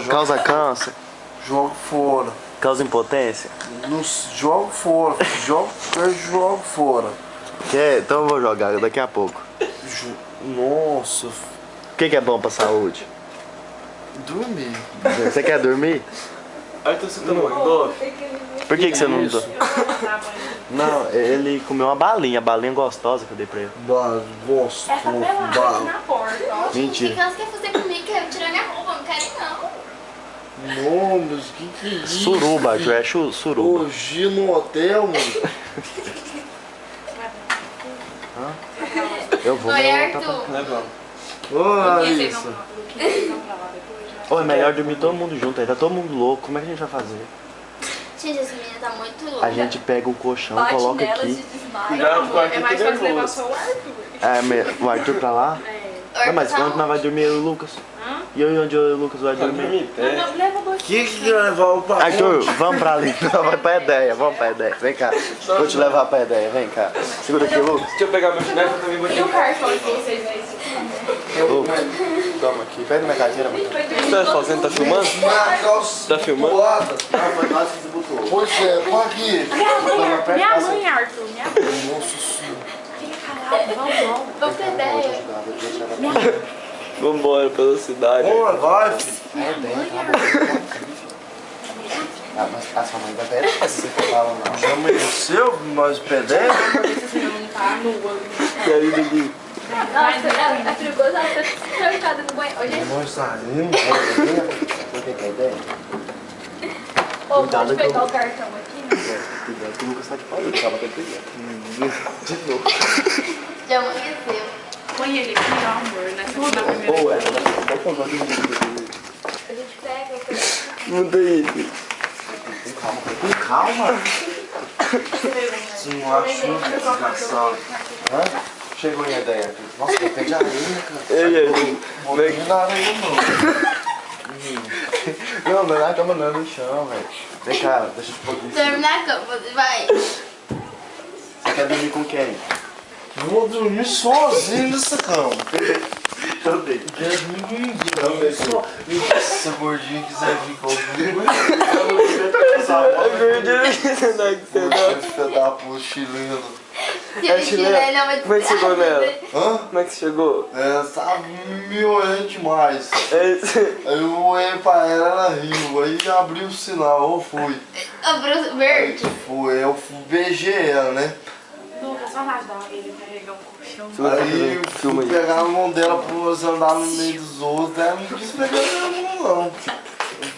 Causa câncer. Jogo fora. Causa impotência. Jogo fora. Jogo fora. Então eu vou jogar daqui a pouco. Nossa. O que é bom pra saúde? Dormir. Você quer dormir? Arthur, você tomou dose? Por que você não... Isso. Não, ele comeu uma balinha gostosa que eu dei pra ele. Gosto. Essa pelada na porta, ó. Mentira. O que elas querem fazer comigo? Querem tirar minha roupa, não querem não. Não, mas que é isso? Suruba, Arthur, é suruba. Hoje no hotel, mano. Eu vou. Oi, Arthur. Levamos. Olha isso. Ô, é melhor dormir todo mundo junto aí, tá todo mundo louco. Como é que a gente vai fazer? Gente, essa menina tá muito louca. A gente pega o colchão, Bate coloca nelas aqui. e desmaia. Cuidado com o Arthur, É mais que fácil levar nervoso. só o Arthur. O Arthur pra lá? Não, mas Arthur, onde nós vai dormir eu e o Lucas? Hã? E eu e onde eu e o Lucas vai Vai dormir? dormir pé. Não, leva dois. Que quer levar o pacote? Arthur, vamos pra ali. Não, vai pra ideia, vamos pra ideia. Vem cá. Vou te levar pra ideia, vem cá. Segura aqui, Lucas. Deixa eu pegar meu chinelo, eu também vou E o te... cartão de vocês aí? Lucas, toma aqui. Pega minha carteira, mano. O que você tá fazendo? Tá filmando? Na calça. Tá filmando? Doada. Ah, foi nós que desbotou. Pois é, tô aqui. Minha mãe, Arthur. Minha mãe. Nossa senhora. Fica calado, vamos. Vamos ter ideia. Vambora pela cidade. Bora, vai, filho. Ah, mas a sua mãe vai ver essa se você fala não. Já amanheceu, mas pedestre? E aí, Dudu? Nossa, é perigoso ela tá trancada no banheiro. Ô, gente, Nós saímos. Por que é ideia? ô, pode pegar o cartão aqui? Cuidado que o Lucas tá de pau, ele tava até pegando. De novo. Já amanheceu. Põe ele aqui, ó, amor, nessa na primeira. Ou essa daqui, pode fazer A gente pega o cartão. Muda ele. com calma. Você não achou desgraçado? Hã? Chegou em ideia. Nossa, depende de areia, cara. Ei, aí. Vou nem na areia, não. Não, não é na cama, não, é no chão, velho. Vem cá, deixa eu te pôr aqui. Dorme na cama, vai. Você quer dormir com quem? Vou dormir sozinho nessa cama. Eu dei. Quero dormir com ninguém. Se essa gordinha quiser vir comigo, É verdade que você dá que você dá. filha da puta chileno. Se ele tirar, ele não vai Como é que chegou nela? Hã? Como é que você chegou? Ela tá me olhando demais. É isso. Aí eu olhei pra ela riu. Aí abri o sinal, eu fui. Abriu verde. Eu beijei ela, né? Lucas, só nas dá ele carregar um colchão. Aí eu Filma fui aí. pegar a mão dela pra você andar no meio dos outros. Ela não quis pegar minha mão,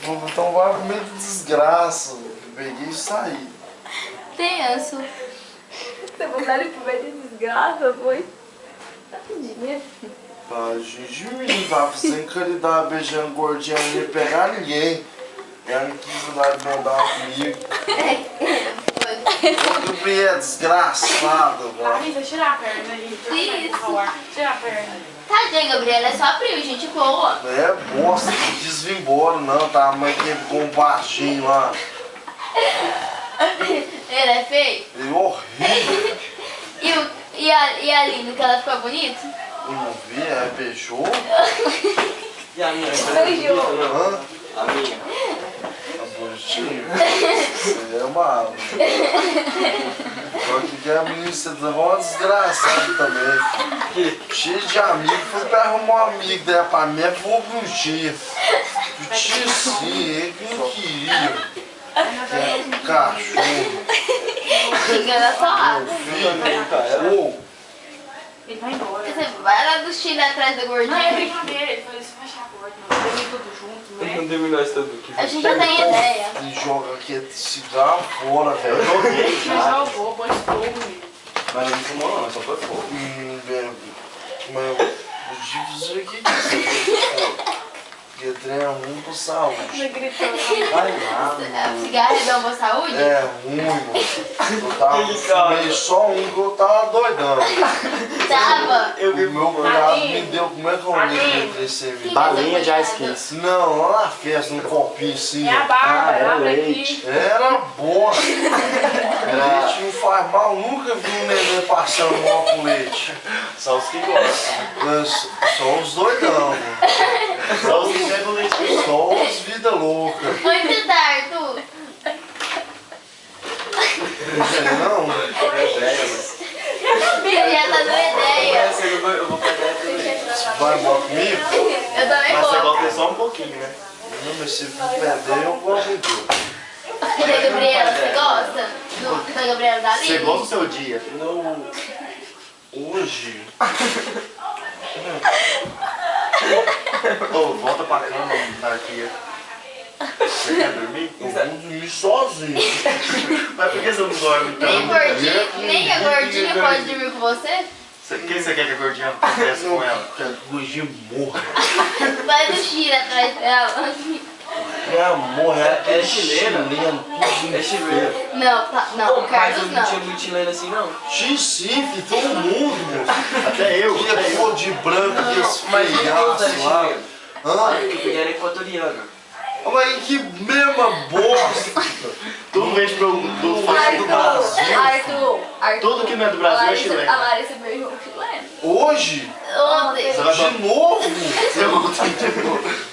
não. Então vai pro meio de desgraça. Eu peguei e saí. Tenso. Você botaram pro meio de desgraça, foi? Tadinha. A gente me tava sem caridade beijando gordinha, não ia pegar ninguém. Ela não quis andar de mandar comigo. Eu vi é desgraçado, mano. Larissa, tira a perna aí. Isso. Tira a perna. Tadinha, Gabriela, é só abril, gente boa. É bosta, não quis vir embora não, tá? A mãe quebrou um baixinho lá. Ele é feio? É horrível. E a Linda, que ela ficou bonita? Eu não vi, é beijou. E a minha? Beijou. Hã? A minha. Tá bonitinho. Você é mal. Só que a menina você levou uma desgraçada também. Cheio de amigos, foi pra arrumar um amigo dela pra mim, é fogo no dia. Eu tinha sim, ele que não queria. Cachorro. Xingando a sua asa. Filho. Ele vai embora. Você vai lá do Chile atrás da Não, é gordinha. brincadeira. Ele falou isso, fecha a porta, mano. Dormir tudo junto, né? Não terminou isso tudo aqui. A gente já tem ideia. Ele joga aqui cigarro fora, velho. Já jogou, põe fogo nele. Mas não fumou não, é só foi fogo. Velho. Mas eu podia dizer aqui que você porque trem é ruim pra saúde. Ele gritando. Vai lá, O cigarro é bom pra saúde? é ruim, mano. Eu tava fumei só um que eu tava doidão. Tava. Eu O meu cunhado me deu, como é que eu lembro desse vídeo? Balinha de ice kiss. Não, lá na festa, num copinho assim. É a ó. barba, era abre leite. aqui. Era boa. Leite não faz mal, nunca vi um neném passando mal com leite. Só os que gostam. Só os doidão, mano. Só os que bebem leite. Só os time, né? Não, mas se for perder, eu convido. E da Gabriela, você gosta? Da Gabriela da Você Aline? gosta do seu dia? Não. Hoje. Ô, volta pra cama, Narquia. Você quer dormir? Eu vou dormir sozinho. Mas por que você não dorme então? Nem a gordinha pode dormir com você? Por que você quer que a gordinha aconteça com ela? Que a gordinha morra. Vai do Chile atrás dela. Minha morra É chilena? É chilena. Não, não, o Mas Carlos eu não tinha não. muito chileno assim, não. X-Cif, todo mundo. Até eu. Que é cor de branco, que esse Mas eu feioço era lá. chileno. Hã? Ele era equatoriano. Mas que mesma bosta. Tudo vem do Arthur. Tudo que não é do Brasil é chileno. A Larissa beijou o chileno. Hoje? Ontem. Você vai De novo? Você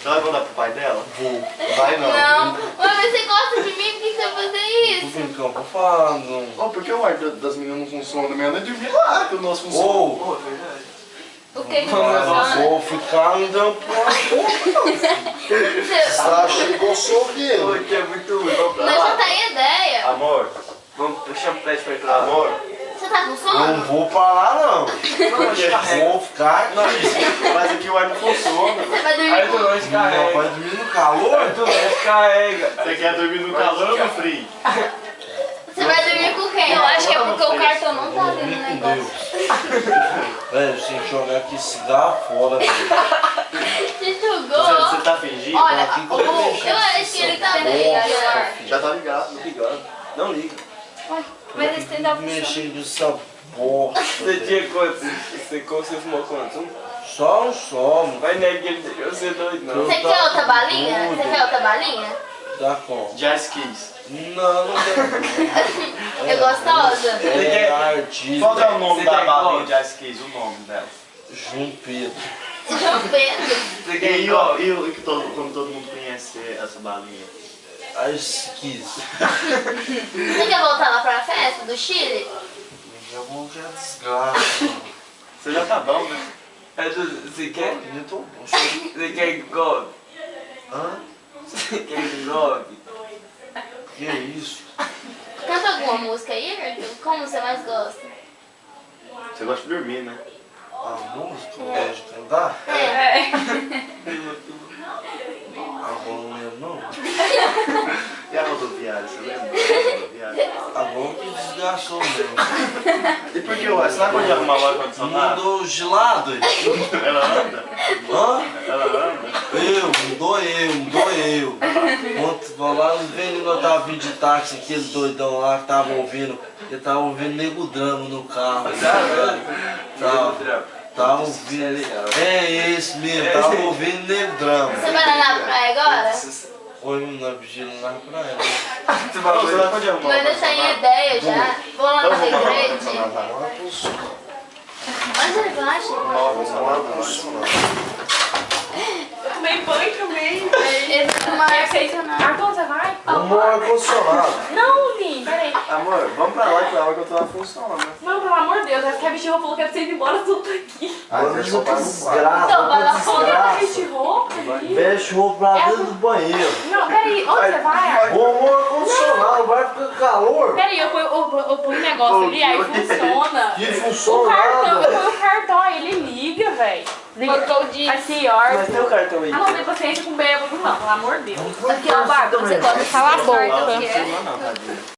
vai contar pro pai dela? Vou. Vai não. Não. Mas você gosta de mim? Por que você vai fazer Tô isso? brincando, tô falando. Oh, por que o ar das meninas não funciona? Minha mãe dormir lá, que o nosso funciona. Ô, Pô, é verdade. O que que eu funciona? vou ficar andando pra Você- Tá, chegou sorrindo. Pô, que é muito ruim. Vamos pra Nós já lá. tem ideia. Amor, Vamos puxar o pé pra ir pra lá. amor. Você tá com Não sono? vou pra lá, não. Não, descarrega. Vou ficar aqui. Mas aqui o ar não funciona. Você vai dormir Aí tu com... não Não, descarrega. vai dormir no calor? Tu não descarrega. Você quer dormir no calor ou no frio? Você vai dormir com quem? Eu acho que é porque o cartão não tá ali no Dormir com negócio. Deus. Velho, você tem que jogar aqui cigarro fora, velho. Você Você jogou? tá fingindo? Olha, aqui que eu eu tô mexendo. acho que ele tá bem agora. Já tá ligado. Ligado. Não liga. Mas eles têm da opção. Mexendo essa bosta. Você velho. tinha quantos? Você fumou quantos? Um? Só um só, mano. Vai negar que ele deixou você doido, não. Você quer outra balinha? Você quer outra balinha? Dá como? Jazz Kiss. Não, não tem. É gostosa? É artista. Qual que é o nome Você da quer balinha qual? Jazz Kiss? O nome dela. João Pedro. João Pedro. Você E, quer e, qual? como todo mundo conhece essa balinha? As quis. Você quer voltar lá pra festa do Chile? Já vou ver a desgraça. Você já tá bom, né? Você quer? Eu tô bom. Você quer golpe? Hã? Você quer golpe? Que é isso? Canta alguma música aí, Arthur? Como você mais gosta? Você gosta de dormir, né? A música? É de cantar? É. Agora não lembro não. E a rodoviária, você lembra? Da rodoviária? Agora que desgastou mesmo. E por que você não pode arrumar o ar-condicionado? Mudou o gelado aí. Ela anda? Hã? Ela anda? Mudou eu. Ontem, lá no vendo eu tava vindo de táxi, aquele doidão lá que tava ouvindo. Ele tava ouvindo Nego Drama no carro. Tava ouvindo. É esse mesmo, tava ouvindo Nego Drama. Você vai lá na praia agora? Oi, na vigília lá pra ela. Você não pode arrumar o Mas eu tenho ar-condicionado? ideia já. Vou lá Então na vamos arrumar o igreja. ar-condicionado. Mas relaxa. Arrumar o ar-condicionado. Eu tomei banho também. Eles não vai funcionar. Arthur, você vai? Vamos ao ar-condicionado. Não, Lin, peraí. Amor, vamos pra lá que o ar-condicionado funciona. Não, pelo amor de Deus, essa que a Bichirro falou que é pra você ir embora tudo aqui. Mano, que desgraça. Então, vai lá que fora da desgraça. Bichirro. Mexe o roupa pra dentro do banheiro. Não, peraí, onde você vai? Vamos ao ar-condicionado, vai ficar calor. Peraí, eu ponho um negócio ali, aí funciona. Que O funciona cartão, eu nada. ponho o cartão, aí ele liga, velho. Liga. Aqui, ó. Mas tem o cartão aí. Ah, não tem paciência com bêbado, não, pelo amor de Deus. Aqui, ó, Bárbara, você gosta de falar Não porta, funciona que é. não, tadinho.